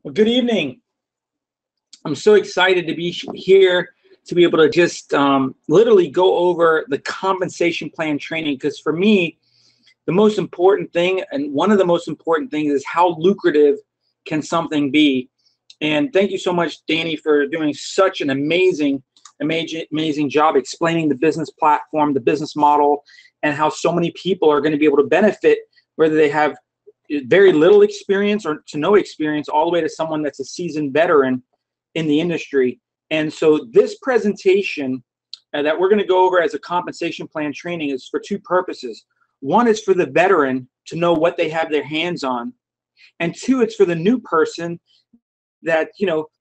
Well, good evening. I'm so excited to be here to be able to just literally go over the compensation plan training, because for me, the most important thing, and one of the most important things, is how lucrative can something be. And thank you so much, Danny, for doing such an amazing job explaining the business platform, the business model, and how so many people are going to be able to benefit, whether they have very little experience or to no experience, all the way to someone that's a seasoned veteran in the industry. And so this presentation that we're going to go over as a compensation plan training is for two purposes. One is for the veteran to know what they have their hands on, and two, it's for the new person that,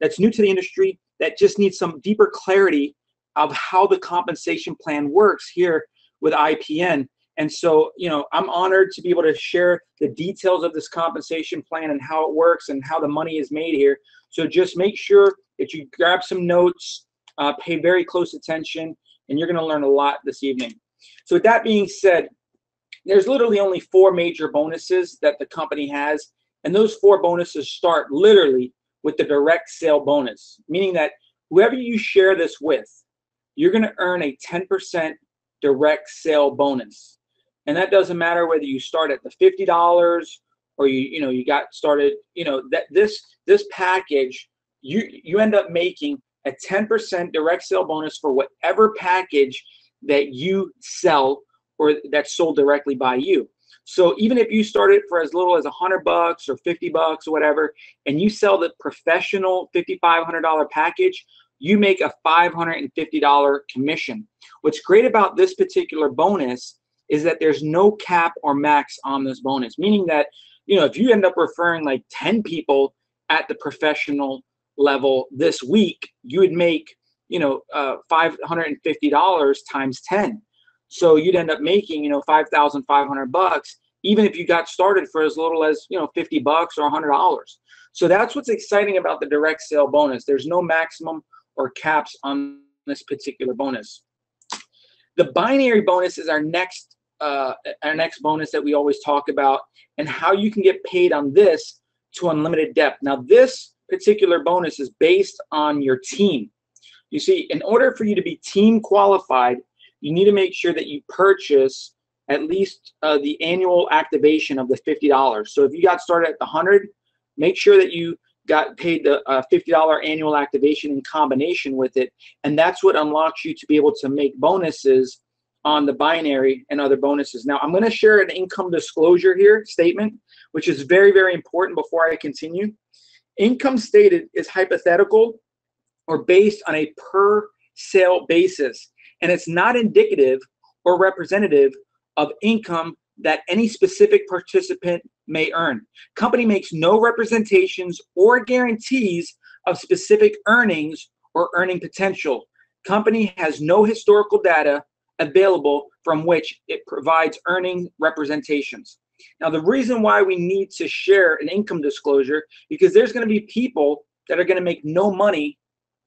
that's new to the industry, that just needs some deeper clarity of how the compensation plan works here with IPN. And so, I'm honored to be able to share the details of this compensation plan and how it works and how the money is made here. So just make sure that you grab some notes, pay very close attention, and you're going to learn a lot this evening. So with that being said, there's literally only 4 major bonuses that the company has, and those 4 bonuses start literally with the direct sale bonus, meaning that whoever you share this with, you're going to earn a 10% direct sale bonus. And that doesn't matter whether you start at the $50 or you got started, that this package, you end up making a 10% direct sale bonus for whatever package that you sell or that's sold directly by you. So even if you start it for as little as $100 or $50 or whatever, and you sell the professional $5,500 package, you make a $550 commission. What's great about this particular bonus is that there's no cap or max on this bonus, meaning that, if you end up referring like 10 people at the professional level this week, you would make, $550 times 10. So you'd end up making, $5,500, even if you got started for as little as, $50 or $100. So that's what's exciting about the direct sale bonus. There's no maximum or caps on this particular bonus. The binary bonus is our next bonus that we always talk about, and how you can get paid on this to unlimited depth. Now, this particular bonus is based on your team. You see, in order for you to be team qualified, you need to make sure that you purchase at least the annual activation of the $50. So if you got started at the 100, make sure that you got paid the $50 annual activation in combination with it, and that's what unlocks you to be able to make bonuses on the binary and other bonuses. Now, I'm going to share an income disclosure here statement, which is very, very important before I continue. Income stated is hypothetical or based on a per sale basis, and it's not indicative or representative of income that any specific participant may earn. Company makes no representations or guarantees of specific earnings or earning potential. Company has no historical data available from which it provides earning representations. Now, the reason why we need to share an income disclosure, because there's going to be people that are going to make no money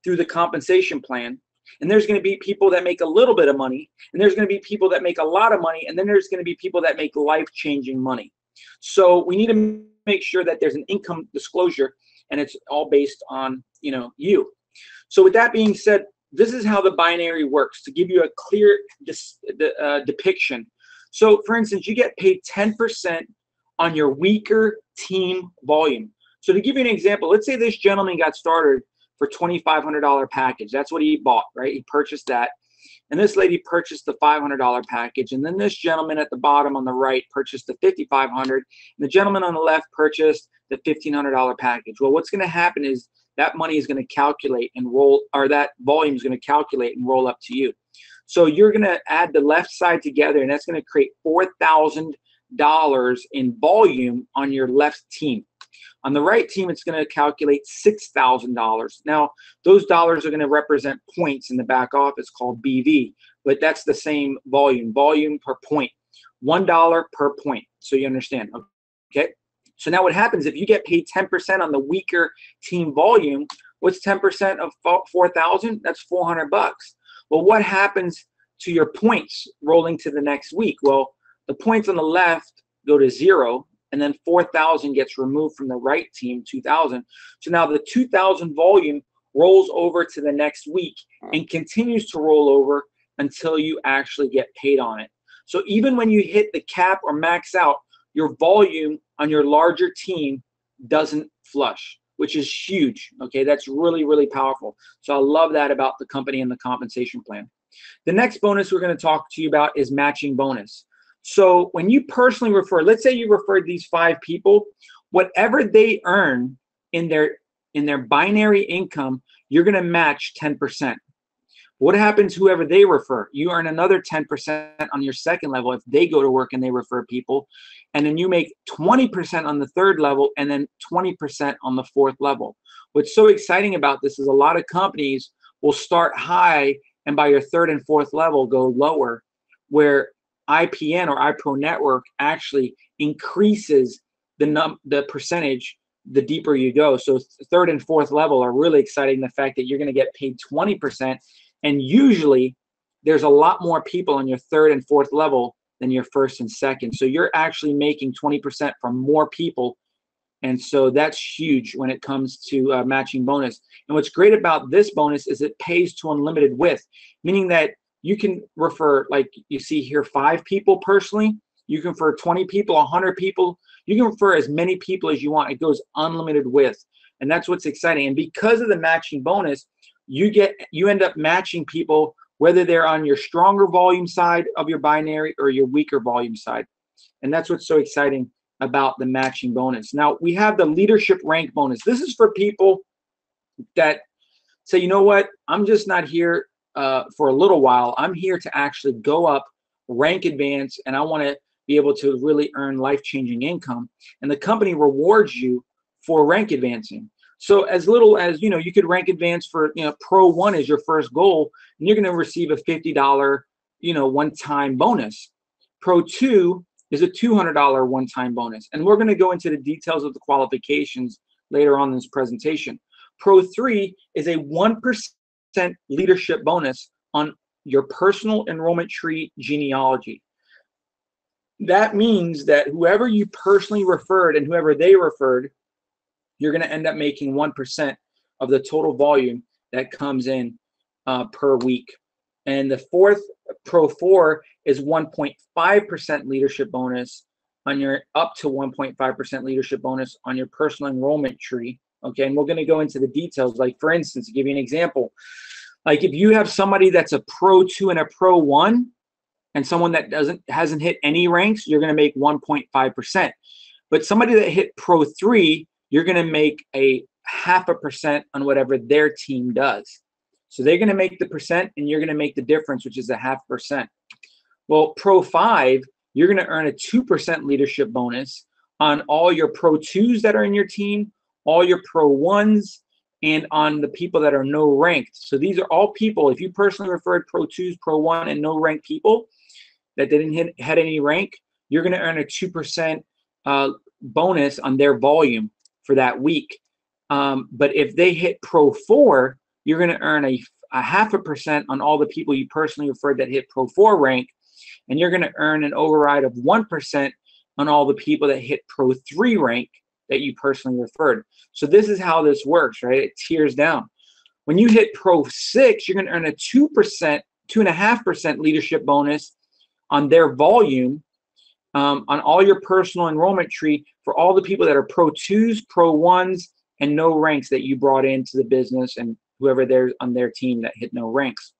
through the compensation plan, and there's going to be people that make a little bit of money, and there's going to be people that make a lot of money, and then there's going to be people that make life-changing money. So we need to make sure that there's an income disclosure, and it's all based on you. So with that being said, this is how the binary works, to give you a clear depiction. So for instance, you get paid 10% on your weaker team volume. So to give you an example, let's say this gentleman got started for $2,500 package. That's what he bought, right? He purchased that. And this lady purchased the $500 package. And then this gentleman at the bottom on the right purchased the $5,500. And the gentleman on the left purchased the $1,500 package. Well, what's going to happen is that money is going to calculate and roll, or that volume is going to calculate and roll up to you. So you're going to add the left side together, and that's going to create $4,000 in volume on your left team. On the right team, it's going to calculate $6,000. Now, those dollars are going to represent points in the back office called BV, but that's the same volume per point, $1 per point. So you understand, okay? So now what happens if you get paid 10% on the weaker team volume? What's 10% of 4,000? That's $400. Well, what happens to your points rolling to the next week? Well, the points on the left go to 0, and then 4,000 gets removed from the right team, 2,000. So now the 2,000 volume rolls over to the next week and continues to roll over until you actually get paid on it. So even when you hit the cap or max out, your volume on your larger team doesn't flush, which is huge. Okay, that's really, really powerful. So I love that about the company and the compensation plan. The next bonus we're going to talk to you about is matching bonus. So when you personally refer, let's say you referred these 5 people, whatever they earn in their binary income, you're going to match 10%. What happens whoever they refer? You earn another 10% on your second level if they go to work and they refer people. And then you make 20% on the third level and then 20% on the fourth level. What's so exciting about this is a lot of companies will start high and by your third and fourth level go lower, where IPN or iPro Network actually increases the percentage the deeper you go. So third and fourth level are really exciting. The fact that you're going to get paid 20%, and usually there's a lot more people on your third and fourth level than your first and second. So you're actually making 20% from more people. And so that's huge when it comes to matching bonus. And what's great about this bonus is it pays to unlimited width, meaning that you can refer, like you see here, 5 people personally. You can refer 20 people, 100 people. You can refer as many people as you want. It goes unlimited width. And that's what's exciting. And because of the matching bonus, you end up matching people whether they're on your stronger volume side of your binary or your weaker volume side. And that's what's so exciting about the matching bonus. Now we have the leadership rank bonus. This is for people that say, you know what, I'm just not here for a little while. I'm here to actually go up, rank advance, and I want to be able to really earn life-changing income. And the company rewards you for rank advancing. So as little as, you could rank advance for, Pro 1 is your first goal, and you're going to receive a $50, one-time bonus. Pro 2 is a $200 one-time bonus. And we're going to go into the details of the qualifications later on in this presentation. Pro 3 is a 1% leadership bonus on your personal enrollment tree genealogy. That means that whoever you personally referred and whoever they referred, you're going to end up making 1% of the total volume that comes in per week. And the fourth, Pro 4, is 1.5% leadership bonus on your, up to 1.5% leadership bonus on your personal enrollment tree. Okay, and we're going to go into the details. Like, for instance, to give you an example, like if you have somebody that's a Pro 2 and a Pro 1, and someone that hasn't hit any ranks, you're going to make 1.5%. But somebody that hit Pro 3, you're going to make a 0.5% on whatever their team does. So they're going to make the percent, and you're going to make the difference, which is a 0.5%. Well, Pro 5, you're going to earn a 2% leadership bonus on all your Pro 2s that are in your team, all your Pro 1s, and on the people that are no ranked. So these are all people, if you personally referred Pro 2s, Pro 1, and no ranked people that didn't hit any rank, you're going to earn a 2% bonus on their volume for that week. But if they hit Pro 4, you're going to earn a 0.5% on all the people you personally referred that hit Pro 4 rank, and you're going to earn an override of 1% on all the people that hit Pro 3 rank that you personally referred. So this is how this works, right? It tiers down. When you hit Pro 6, you're going to earn a 2.5% leadership bonus on their volume on all your personal enrollment tree for all the people that are Pro 2s, Pro 1s, and no ranks that you brought into the business, and whoever there's on their team that hit no ranks.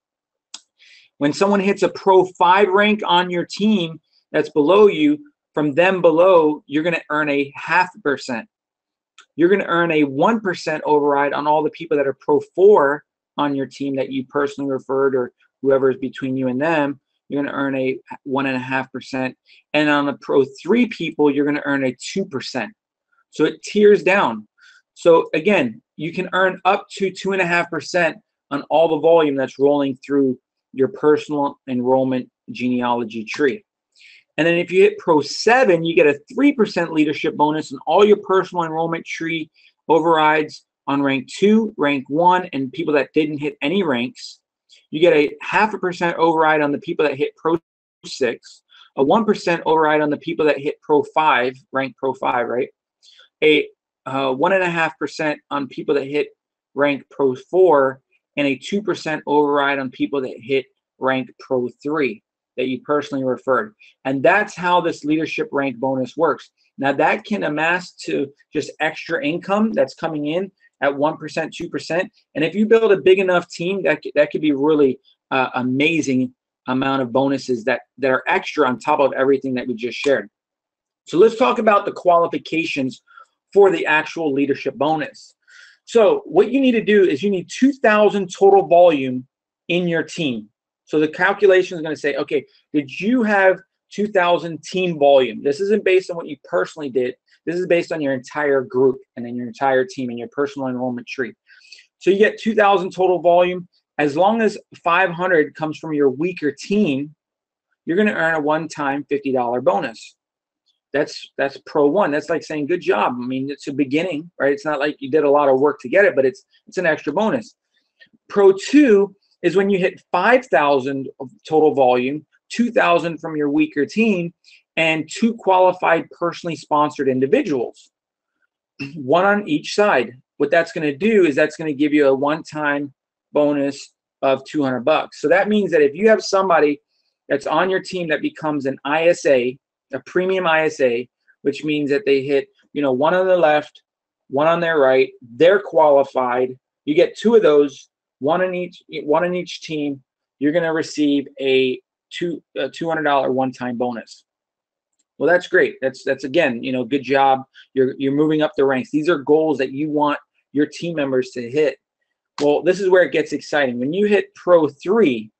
When someone hits a Pro 5 rank on your team that's below you, from them below, you're going to earn a 0.5%. You're going to earn a 1% override on all the people that are Pro 4 on your team that you personally referred, or whoever is between you and them. You're going to earn a 1.5%. And on the Pro 3 people, you're going to earn a 2%. So it tiers down. So again, you can earn up to 2.5% on all the volume that's rolling through your personal enrollment genealogy tree. And then if you hit Pro 7, you get a 3% leadership bonus on all your personal enrollment tree overrides on rank 2, rank 1, and people that didn't hit any ranks. You get a 0.5% override on the people that hit Pro 6, a 1% override on the people that hit Pro 5, rank Pro 5, right? A 1.5% on people that hit rank Pro 4, and a 2% override on people that hit rank Pro 3 that you personally referred. And that's how this leadership rank bonus works. Now that can amass to just extra income that's coming in at 1%, 2%. And if you build a big enough team, that could be really amazing amount of bonuses that are extra on top of everything that we just shared. So let's talk about the qualifications for the actual leadership bonus. So what you need to do is you need 2,000 total volume in your team. So the calculation is going to say, okay, did you have 2,000 team volume? This isn't based on what you personally did. This is based on your entire group and then your entire team and your personal enrollment tree. So you get 2,000 total volume. As long as 500 comes from your weaker team, you're going to earn a one-time $50 bonus. That's Pro 1. That's like saying good job. I mean, it's a beginning, right? It's not like you did a lot of work to get it, but it's an extra bonus. Pro 2 is when you hit 5,000 of total volume, 2,000 from your weaker team, and 2 qualified personally sponsored individuals, 1 on each side. What that's going to do is that's going to give you a one-time bonus of $200. So that means that if you have somebody that's on your team that becomes an ISA, a premium ISA, which means that they hit, 1 on the left, 1 on their right, they're qualified. You get 2 of those, one in each team. You're going to receive a $200 one-time bonus. Well, that's great. That's again, good job. You're moving up the ranks. These are goals that you want your team members to hit. Well, this is where it gets exciting. When you hit Pro 3,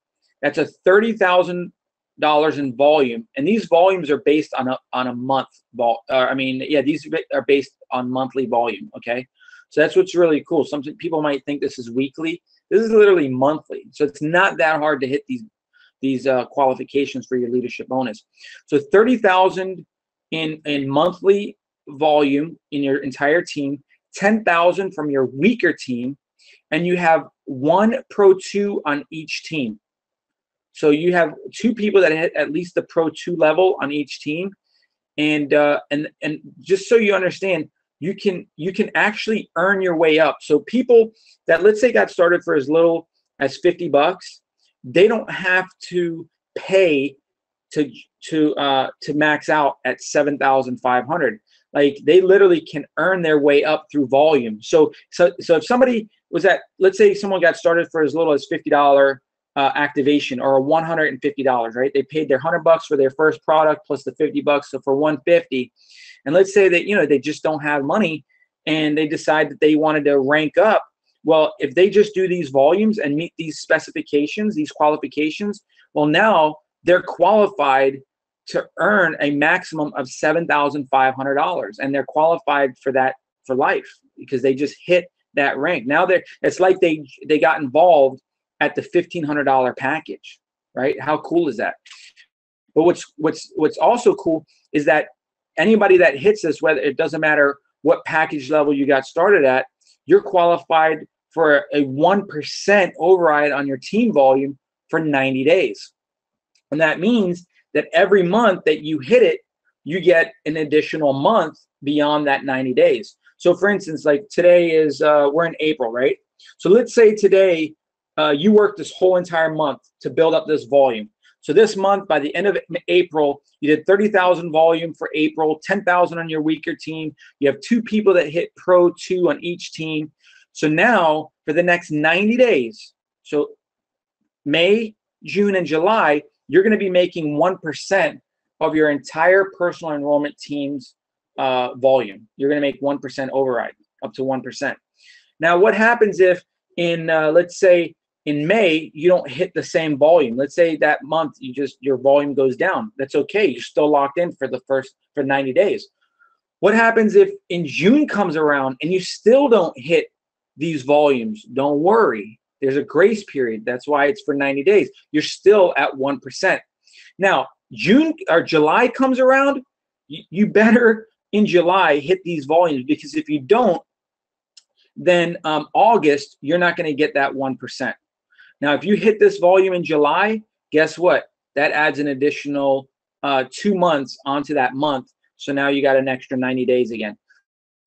that's a $30,000 in volume, and these volumes are based on a month. These are based on monthly volume. Okay, so that's what's really cool. Some people might think this is weekly. This is literally monthly, so it's not that hard to hit these qualifications for your leadership bonus. So 30,000 in monthly volume in your entire team, 10,000 from your weaker team, and you have 1 Pro 2 on each team. So you have 2 people that hit at least the Pro 2 level on each team, and just so you understand, you can actually earn your way up. So people that, let's say, got started for as little as $50, they don't have to pay to max out at 7,500. Like, they literally can earn their way up through volume. So if somebody was at, let's say someone got started for as little as $50 activation, or $150, right? They paid their $100 for their first product plus the $50, so for $150. And let's say that they just don't have money and they decide that they wanted to rank up. Well, if they just do these volumes and meet these specifications, these qualifications, well, now they're qualified to earn a maximum of $7,500, and they're qualified for that for life because they just hit that rank. Now it's like they got involved at the $1,500 package, right? How cool is that? But what's also cool is that anybody that hits this, whether it doesn't matter what package level you got started at, you're qualified for a 1% override on your team volume for 90 days. And that means that every month that you hit it, you get an additional month beyond that 90 days. So for instance, like today is, we're in April, right? So let's say today you worked this whole entire month to build up this volume. So this month, by the end of April, you did 30,000 volume for April, 10,000 on your weaker team. You have 2 people that hit Pro 2 on each team. So now for the next 90 days, so May, June, and July, you're going to be making 1% of your entire personal enrollment team's volume. You're going to make 1% override, up to 1%. Now, what happens if let's say in May, you don't hit the same volume? Let's say that month your volume goes down. That's okay. You're still locked in for 90 days. What happens if in June comes around and you still don't hit these volumes? Don't worry. There's a grace period. That's why it's for 90 days. You're still at 1%. Now, June or July comes around, you better in July hit these volumes, because if you don't, then August, you're not going to get that 1%. Now, if you hit this volume in July, guess what? That adds an additional 2 months onto that month. So now you got an extra 90 days again.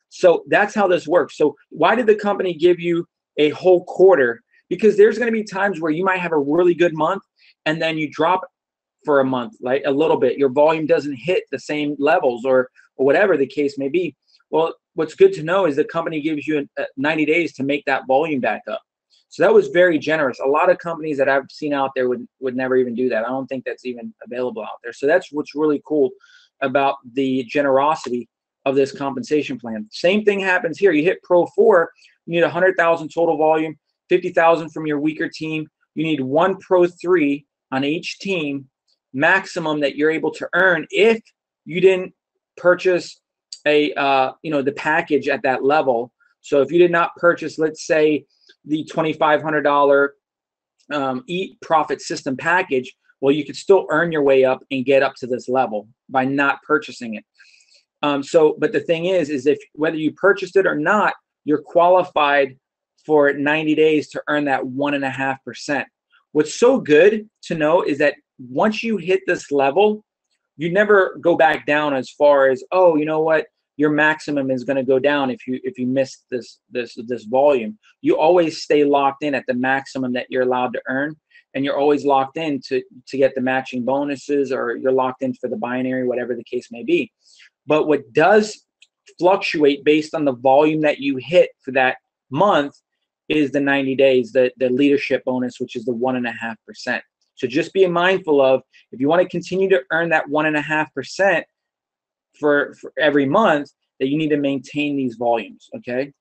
So that's how this works. So why did the company give you a whole quarter? Because there's going to be times where you might have a really good month and then you drop for a month, like a little bit. Your volume doesn't hit the same levels or whatever the case may be. Well, what's good to know is the company gives you 90 days to make that volume back up. So that was very generous. A lot of companies that I've seen out there would never even do that. I don't think that's even available out there. So that's what's really cool about the generosity of this compensation plan. Same thing happens here. You hit Pro 4, you need 100,000 total volume, 50,000 from your weaker team. You need 1 Pro 3 on each team maximum that you're able to earn if you didn't purchase a the package at that level. So if you did not purchase, let's say, the $2,500 Eat Profit System package, well, you could still earn your way up and get up to this level by not purchasing it. But the thing is if whether you purchased it or not, you're qualified for 90 days to earn that 1.5%. What's so good to know is that once you hit this level, you never go back down as far as, oh, you know what, your maximum is going to go down if you miss this volume. You always stay locked in at the maximum that you're allowed to earn, and you're always locked in to get the matching bonuses, or you're locked in for the binary, whatever the case may be. But what does fluctuate based on the volume that you hit for that month is the 90 days, the leadership bonus, which is the 1.5%. So just be mindful of, if you want to continue to earn that 1.5% for every month, that you need to maintain these volumes, okay?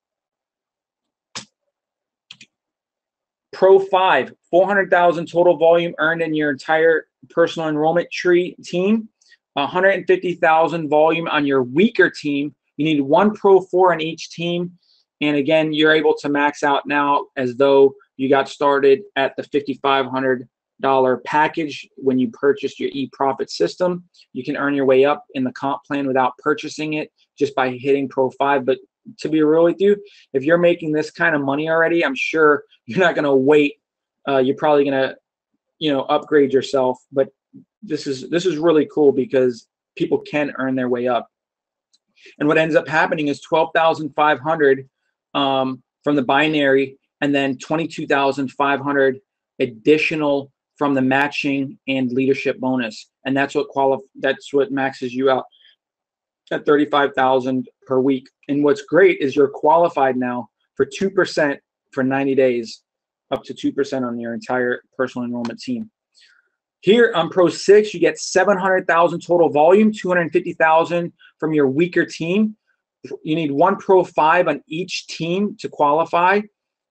Pro 5, 400,000 total volume earned in your entire personal enrollment team, 150,000 volume on your weaker team. You need 1 Pro 4 on each team. And again, you're able to max out now as though you got started at the $5,500 package when you purchased your eProfit system. You can earn your way up in the comp plan without purchasing it just by hitting Pro 5. But to be real with you, if you're making this kind of money already, I'm sure you're not going to wait. You're probably going to, upgrade yourself. But this is really cool because people can earn their way up. And what ends up happening is 12,500 from the binary, and then 22,500 additional from the matching and leadership bonus, and that's what maxes you out at 35,000 per week. And what's great is you're qualified now for 2% for 90 days, up to 2% on your entire personal enrollment team. Here on Pro 6, you get 700,000 total volume, 250,000 from your weaker team. You need 1 Pro 5 on each team to qualify.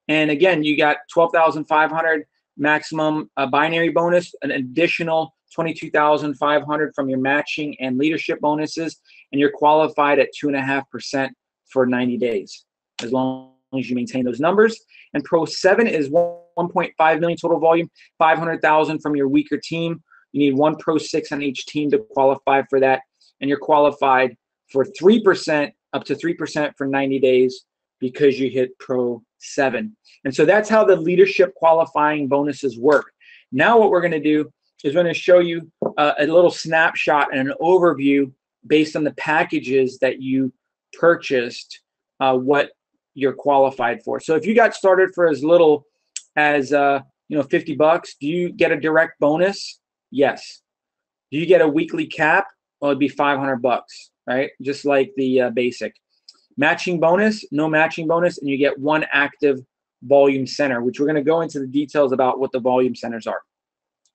And again, you got 12,500 maximum binary bonus, an additional 22,500 from your matching and leadership bonuses, and you're qualified at 2.5% for 90 days, as long as you maintain those numbers. And Pro 7 is 1.5 million total volume, 500,000 from your weaker team. You need 1 Pro 6 on each team to qualify for that, and you're qualified for 3%, up to 3% for 90 days because you hit Pro 7. And so that's how the leadership qualifying bonuses work. Now what we're going to do is we're going to show you a little snapshot and an overview based on the packages that you purchased, what you're qualified for. So if you got started for as little as $50, do you get a direct bonus? Yes. Do you get a weekly cap? Well, it'd be $500, right? Just like the basic. Matching bonus, no matching bonus, and you get 1 active volume center, which we're going to go into the details about what the volume centers are.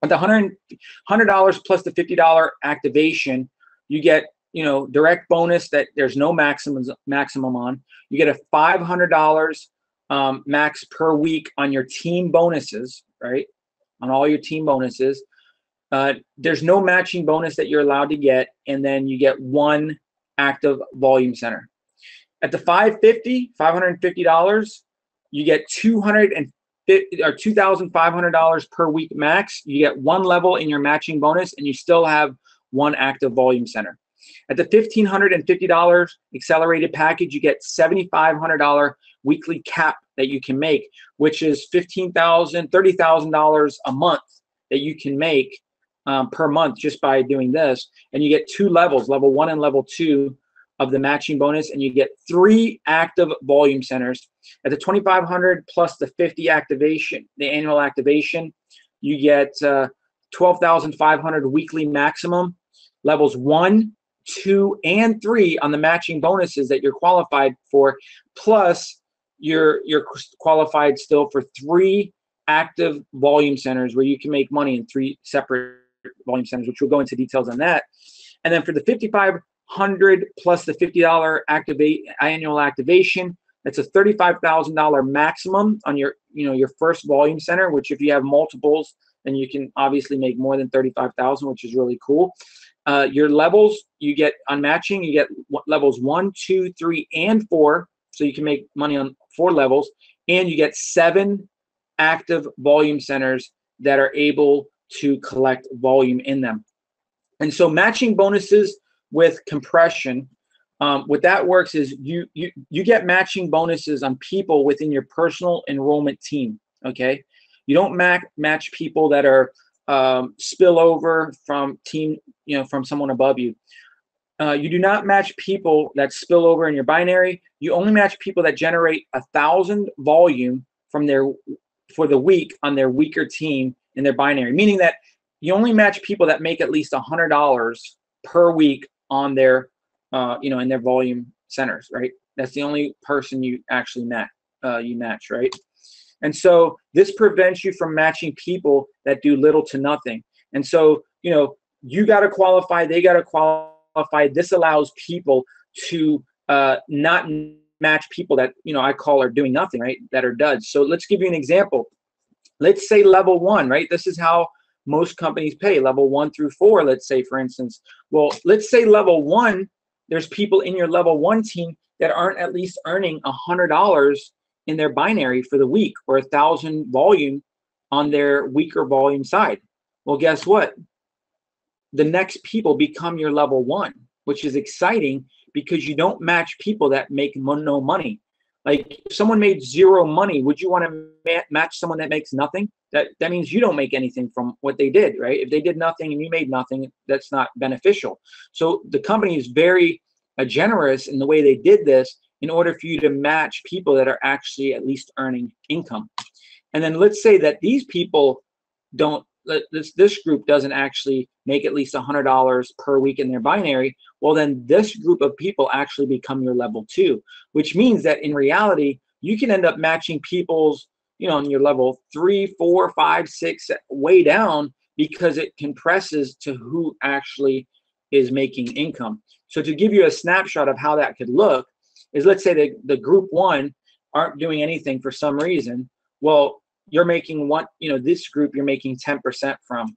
At the $100 plus the $50 activation, you get direct bonus that there's no maximum on. You get a $500 max per week on your team bonuses, right? On all your team bonuses. There's no matching bonus that you're allowed to get, and then you get 1 active volume center. At the $550, you get $2,500 per week max. You get 1 level in your matching bonus, and you still have 1 active volume center. At the $1,550 accelerated package, you get $7,500 weekly cap that you can make, which is $30,000 a month that you can make per month just by doing this. And you get 2 levels, level 1 and level 2 of the matching bonus, and you get 3 active volume centers. At the 2,500 plus the 50 activation, the annual activation, you get 12,500 weekly maximum, levels 1, 2, and 3 on the matching bonuses that you're qualified for, plus you're qualified still for 3 active volume centers where you can make money in 3 separate volume centers, which we'll go into details on that. And then for the 5,500 plus the $50 annual activation, that's a $35,000 maximum on your first volume center, which if you have multiples, then you can obviously make more than 35,000, which is really cool. Your levels you get on matching, you get levels 1, 2, 3, and 4, so you can make money on 4 levels, and you get 7 active volume centers that are able to collect volume in them. And so matching bonuses with compression, what that works is you get matching bonuses on people within your personal enrollment team. Okay, you don't match people that are spillover from team, from someone above you. You do not match people that spill over in your binary. You only match people that generate 1,000 volume for the week on their weaker team in their binary, meaning that you only match people that make at least $100 per week on their, in their volume centers, right? That's the only person you actually match, right? And so this prevents you from matching people that do little to nothing. And so, you got to qualify, they got to qualify. This allows people to not match people that, I call are doing nothing, right? That are duds. So let's give you an example. Let's say level 1, right? This is how most companies pay, level 1 through 4, let's say, for instance. Well, let's say level 1, there's people in your level 1 team that aren't at least earning $100 in their binary for the week, or 1,000 volume on their weaker volume side. Well, guess what? The next people become your level 1, which is exciting because you don't match people that make no money. Like if someone made 0 money, would you want to match someone that makes nothing? That means you don't make anything from what they did, right? If they did nothing and you made nothing, that's not beneficial. So the company is very generous in the way they did this in order for you to match people that are actually at least earning income. And then let's say that these people don't, this group doesn't actually make at least $100 per week in their binary. Well, then this group of people actually become your level 2, which means that in reality, you can end up matching people's, in your level 3, 4, 5, 6, way down, because it compresses to who actually is making income. So to give you a snapshot of how that could look is, let's say the group 1 aren't doing anything for some reason. Well, you're making this group you're making 10% from.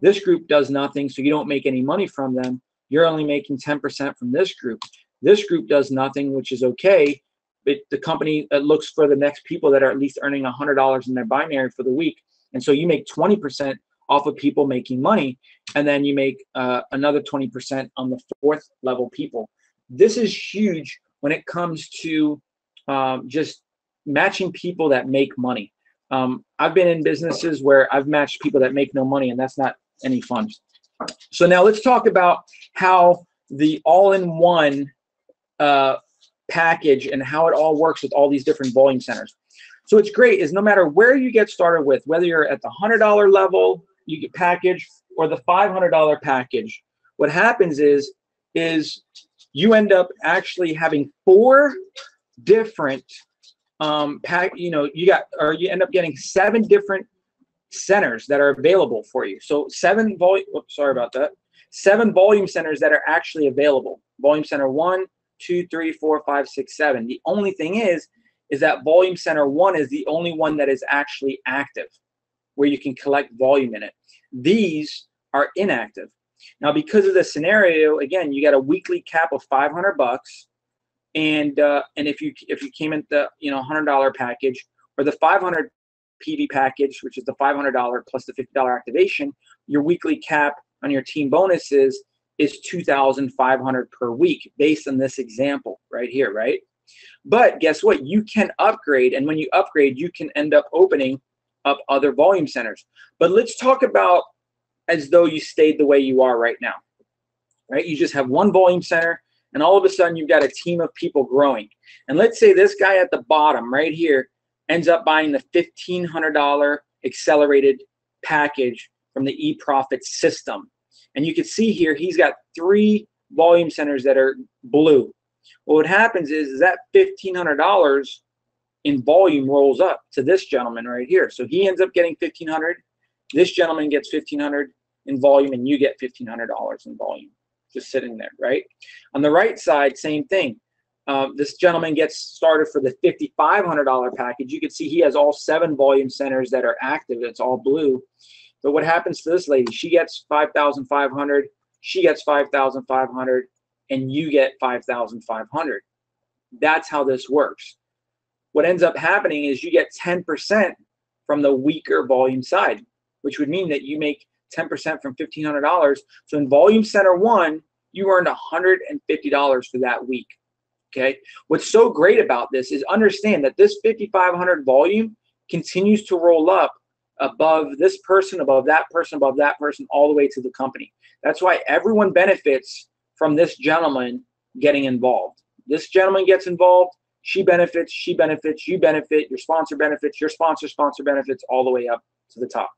This group does nothing, so you don't make any money from them. You're only making 10% from this group. This group does nothing, which is okay, but the company looks for the next people that are at least earning $100 in their binary for the week. And so you make 20% off of people making money, and then you make another 20% on the 4th level people. This is huge when it comes to just matching people that make money. I've been in businesses where I've matched people that make no money, and that's not any fun. So now let's talk about how the all-in-one package and how it all works with all these different volume centers. So what's great is no matter where you get started with, whether you're at the $100 level you get package or the $500 package, what happens is you end up actually having 4 different you end up getting 7 different centers that are available for you. So 7 volume centers that are actually available. Volume center 1, 2, 3, 4, 5, 6, 7. The only thing is that volume center 1 is the only one that is actually active, where you can collect volume in it. These are inactive. Now, because of the scenario, again, you got a weekly cap of $500. And if you came in the $100 package or the 500 PV package, which is the $500 plus the $50 activation, your weekly cap on your team bonuses is $2,500 per week, based on this example right here, right? But guess what? You can upgrade, and when you upgrade, you can end up opening up other volume centers. But let's talk about as though you stayed the way you are right now, right? You just have one volume center, and all of a sudden you've got a team of people growing. And let's say this guy at the bottom right here ends up buying the $1,500 accelerated package from the eProfit system. And you can see here, he's got 3 volume centers that are blue. Well, what happens is that $1,500 in volume rolls up to this gentleman right here. So he ends up getting $1,500. This gentleman gets $1,500 in volume, and you get $1,500 in volume, just sitting there, right? On the right side, same thing. This gentleman gets started for the $5,500 package. You can see he has all 7 volume centers that are active. It's all blue. But what happens to this lady? She gets $5,500. She gets $5,500, and you get $5,500. That's how this works. What ends up happening is you get 10% from the weaker volume side, which would mean that you make 10% from $1,500. So in volume center 1, you earned $150 for that week. Okay. What's so great about this is understand that this 5,500 volume continues to roll up above this person, above that person, above that person, all the way to the company. That's why everyone benefits from this gentleman getting involved. This gentleman gets involved, she benefits, you benefit, your sponsor benefits, your sponsor benefits, all the way up to the top.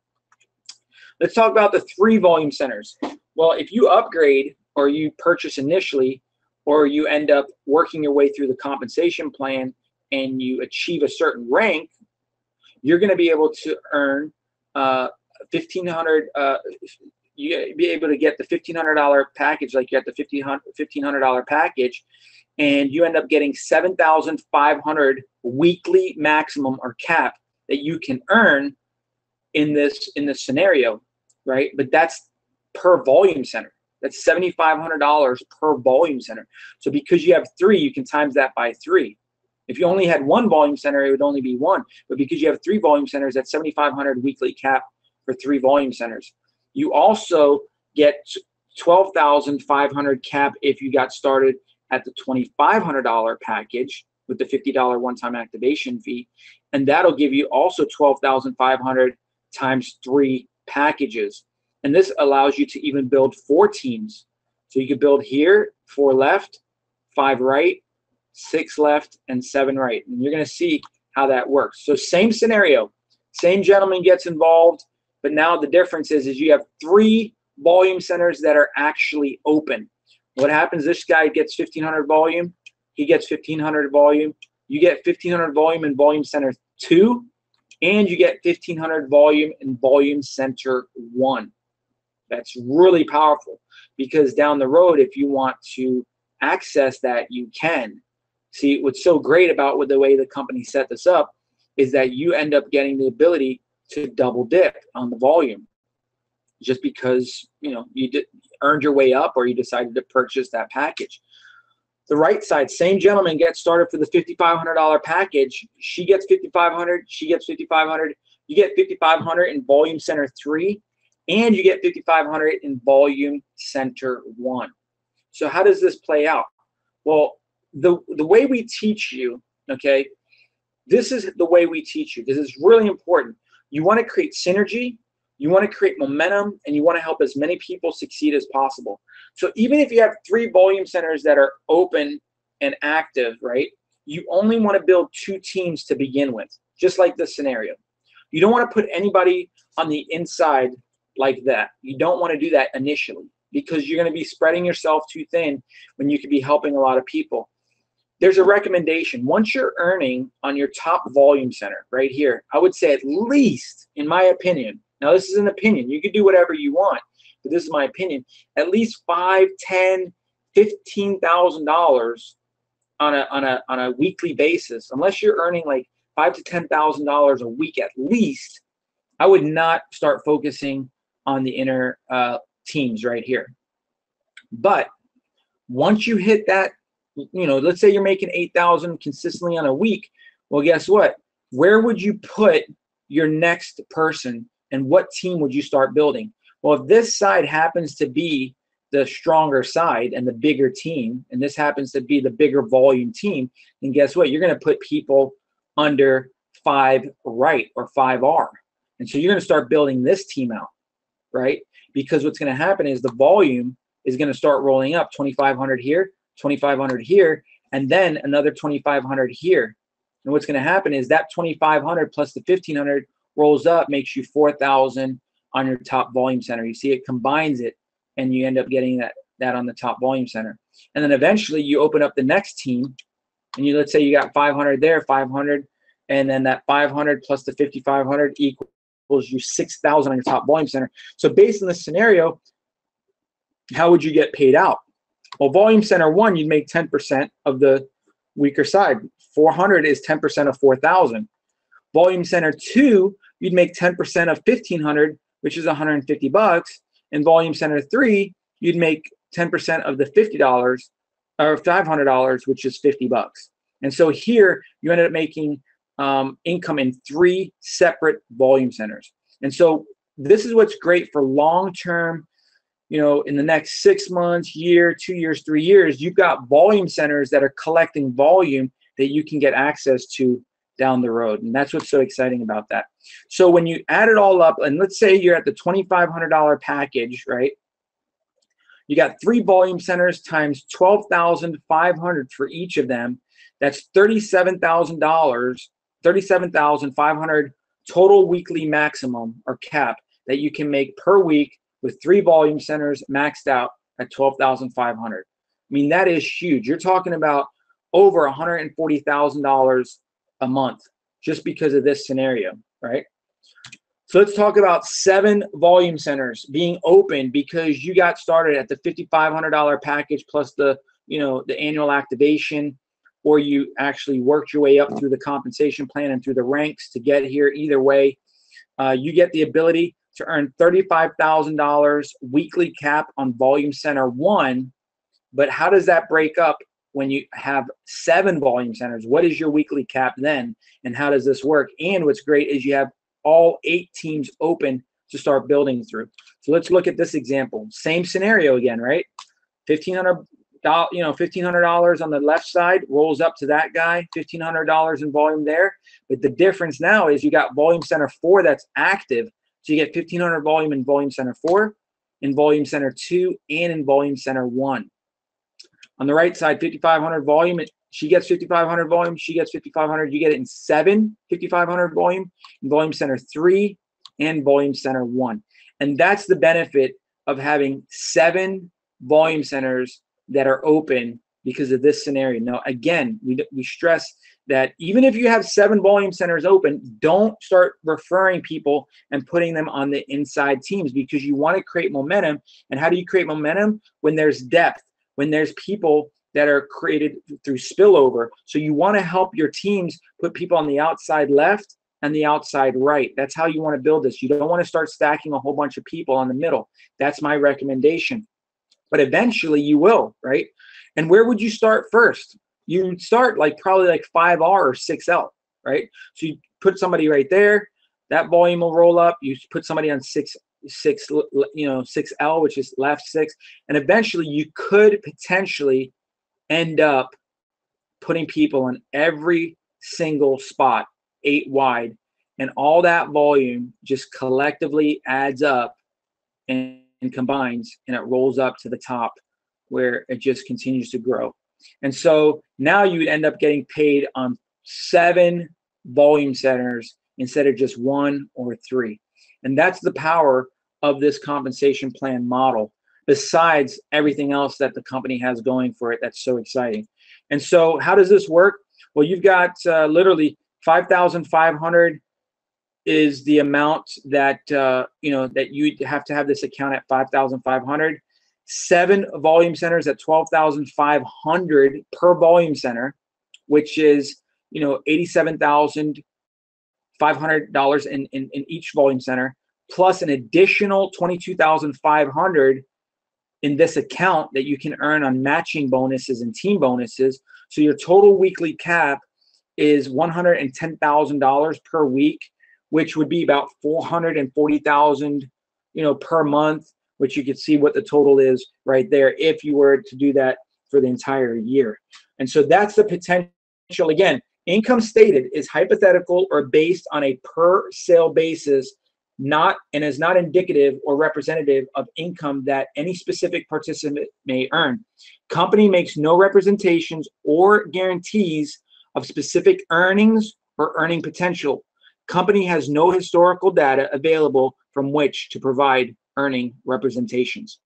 Let's talk about the 3 volume centers. Well, if you upgrade or you purchase initially, or you end up working your way through the compensation plan and you achieve a certain rank, you're going to be able to earn $1,500. You be able to get the $1,500 package, like you got the $1,500 package, and you end up getting $7,500 weekly maximum or cap that you can earn in this scenario, right? But that's per volume center. That's $7,500 per volume center. So because you have 3, you can times that by 3. If you only had 1 volume center, it would only be 1. But because you have 3 volume centers, that's $7,500 weekly cap for 3 volume centers. You also get $12,500 cap if you got started at the $2,500 package with the $50 one-time activation fee. And that'll give you also $12,500 times 3 packages. And this allows you to even build 4 teams. So you could build here, 4 left, 5 right, 6 left, and 7 right. And you're going to see how that works. So same scenario, same gentleman gets involved, but now the difference is you have 3 volume centers that are actually open. What happens, this guy gets 1,500 volume, he gets 1,500 volume, you get 1,500 volume in volume center 2, and you get 1,500 volume in volume center 1. That's really powerful, because down the road, if you want to access that, you can. See, what's so great about the way the company set this up is that you end up getting the ability to double dip on the volume, just because you earned your way up or you decided to purchase that package. The right side, same gentleman gets started for the $5,500 package. She gets 5,500. She gets 5,500. You get 5,500 in volume center 3. And you get 5,500 in volume center 1. So how does this play out? Well, the way we teach you, okay, this is the way we teach you. This is really important. You want to create synergy, you want to create momentum, and you want to help as many people succeed as possible. So even if you have 3 volume centers that are open and active, right, you only want to build 2 teams to begin with, just like this scenario. You don't want to put anybody on the inside like that. You don't want to do that initially, because you're going to be spreading yourself too thin when you could be helping a lot of people. There's a recommendation. Once you're earning on your top volume center right here, I would say at least, in my opinion, now this is an opinion, you could do whatever you want, but this is my opinion, at least $5,000, $10,000, $15,000 on a weekly basis. Unless you're earning like $5,000 to $10,000 a week at least, I would not start focusing on the inner teams right here. But once you hit that, let's say you're making 8,000 consistently on a week. Well, guess what? Where would you put your next person, and what team would you start building? Well, if this side happens to be the stronger side and the bigger team, and this happens to be the bigger volume team, then guess what? You're going to put people under 5 right or 5R. And so you're going to start building this team out, right? because what's going to happen is the volume is going to start rolling up. 2,500 here, 2,500 here, and then another 2,500 here. And what's going to happen is that 2,500 plus the 1,500 rolls up, makes you 4,000 on your top volume center. You see, it combines it, and you end up getting that on the top volume center. And then eventually you open up the next team, and let's say you got 500 there, 500, and then that 500 plus the 5,500 equals you 6,000 on your top volume center. So based on this scenario, how would you get paid out? Well, volume center 1, you'd make 10% of the weaker side. 400 is 10% of 4,000. Volume center 2, you'd make 10% of 1,500, which is 150 bucks. And volume center 3, you'd make 10% of the $50 or $500, which is 50 bucks. And so here you ended up making income in 3 separate volume centers. And so this is what's great for long-term, in the next 6 months, year, 2 years, 3 years, you've got volume centers that are collecting volume that you can get access to down the road. And that's what's so exciting about that. So when you add it all up, and let's say you're at the $2,500 package, right? You got 3 volume centers times 12,500 for each of them. That's $37,000, 37,500 total weekly maximum or cap that you can make per week with 3 volume centers maxed out at 12,500. I mean, that is huge. You're talking about over $140,000 a month just because of this scenario, right? So let's talk about 7 volume centers being open because you got started at the $5,500 package plus the annual activation, or you actually worked your way up through the compensation plan and through the ranks to get here. Either way, you get the ability to earn $35,000 weekly cap on volume center 1. But how does that break up when you have 7 volume centers? What is your weekly cap then? And how does this work? And what's great is you have all 8 teams open to start building through. So let's look at this example. Same scenario again, right? $1,500, $1,500 on the left side rolls up to that guy, $1,500 in volume there. But the difference now is you got volume center 4 that's active. So you get 1,500 volume in volume center 4, in volume center 2, and in volume center 1. On the right side, 5,500 volume. She gets 5,500 volume. She gets 5,500. You get it in 7, 5,500 volume, in volume center 3, and volume center 1. And that's the benefit of having 7 volume centers that are open because of this scenario. Now, again, we stress that even if you have 7 volume centers open, don't start referring people and putting them on the inside teams because you want to create momentum. And how do you create momentum? When there's depth, when there's people that are created through spillover. So you want to help your teams put people on the outside left and the outside right. That's how you want to build this. You don't want to start stacking a whole bunch of people on the middle. That's my recommendation. But eventually you will, right? And where would you start first? You'd start probably like 5R or 6L, right? So you put somebody right there, that volume will roll up. You put somebody on 6L, which is left 6, and eventually you could potentially end up putting people on every single spot 8 wide, and all that volume just collectively adds up and combines, and it rolls up to the top where it just continues to grow. And so now you would end up getting paid on 7 volume centers instead of just 1 or 3. And that's the power of this compensation plan model, besides everything else that the company has going for it that's so exciting. And so how does this work? Well, you've got literally 5,500 is the amount that that you have to have this account at 5,500. 7 volume centers at 12,500 per volume center, which is $87,500 in each volume center, plus an additional 22,500 in this account that you can earn on matching bonuses and team bonuses. So your total weekly cap is $110,000 per week, which would be about $440,000, per month, which you can see what the total is right there if you were to do that for the entire year. And so that's the potential. Again, income stated is hypothetical or based on a per sale basis and is not indicative or representative of income that any specific participant may earn. Company makes no representations or guarantees of specific earnings or earning potential. Company has no historical data available from which to provide earning representations.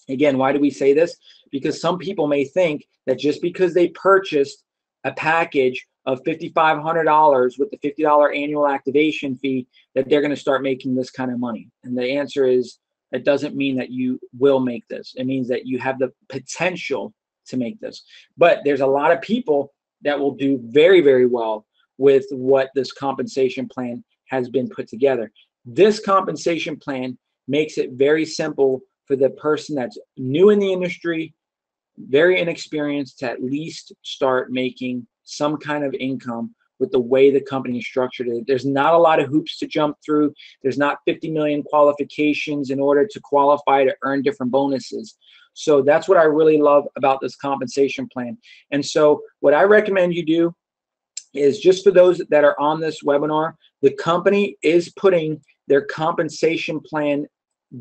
Again, why do we say this? Because some people may think that just because they purchased a package of $5,500 with the $50 annual activation fee, that they're going to start making this kind of money. And the answer is, it doesn't mean that you will make this. It means that you have the potential to make this. But there's a lot of people that will do very, very well with what this compensation plan has been put together. This compensation plan makes it very simple for the person that's new in the industry, very inexperienced, to at least start making some kind of income with the way the company is structured. There's not a lot of hoops to jump through. There's not 50 million qualifications in order to qualify to earn different bonuses. So that's what I really love about this compensation plan. And so what I recommend you do is, just for those that are on this webinar, the company is putting their compensation plan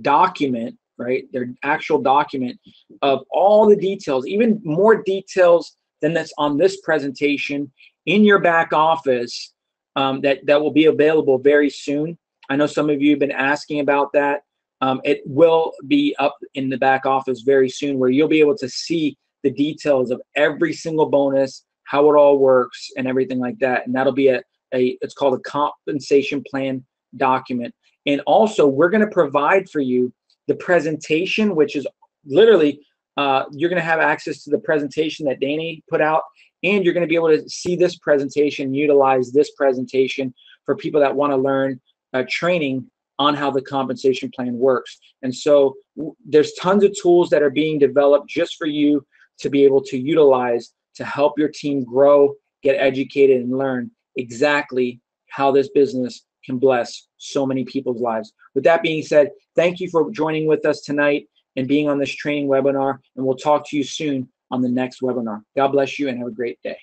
document, right, their actual document of all the details, even more details than that's on this presentation, in your back office, that will be available very soon. I know some of you have been asking about that. It will be up in the back office very soon, where you'll be able to see the details of every single bonus, how it all works, and everything like that. And that'll be it's called a compensation plan document. And also, we're going to provide for you the presentation, which is literally, you're going to have access to the presentation that Danny put out, and you're going to be able to see this presentation, utilize this presentation for people that want to learn training on how the compensation plan works. And so there's tons of tools that are being developed just for you to be able to utilize to help your team grow, get educated, and learn exactly how this business can bless so many people's lives. With that being said, thank you for joining with us tonight and being on this training webinar, and we'll talk to you soon on the next webinar. God bless you and have a great day.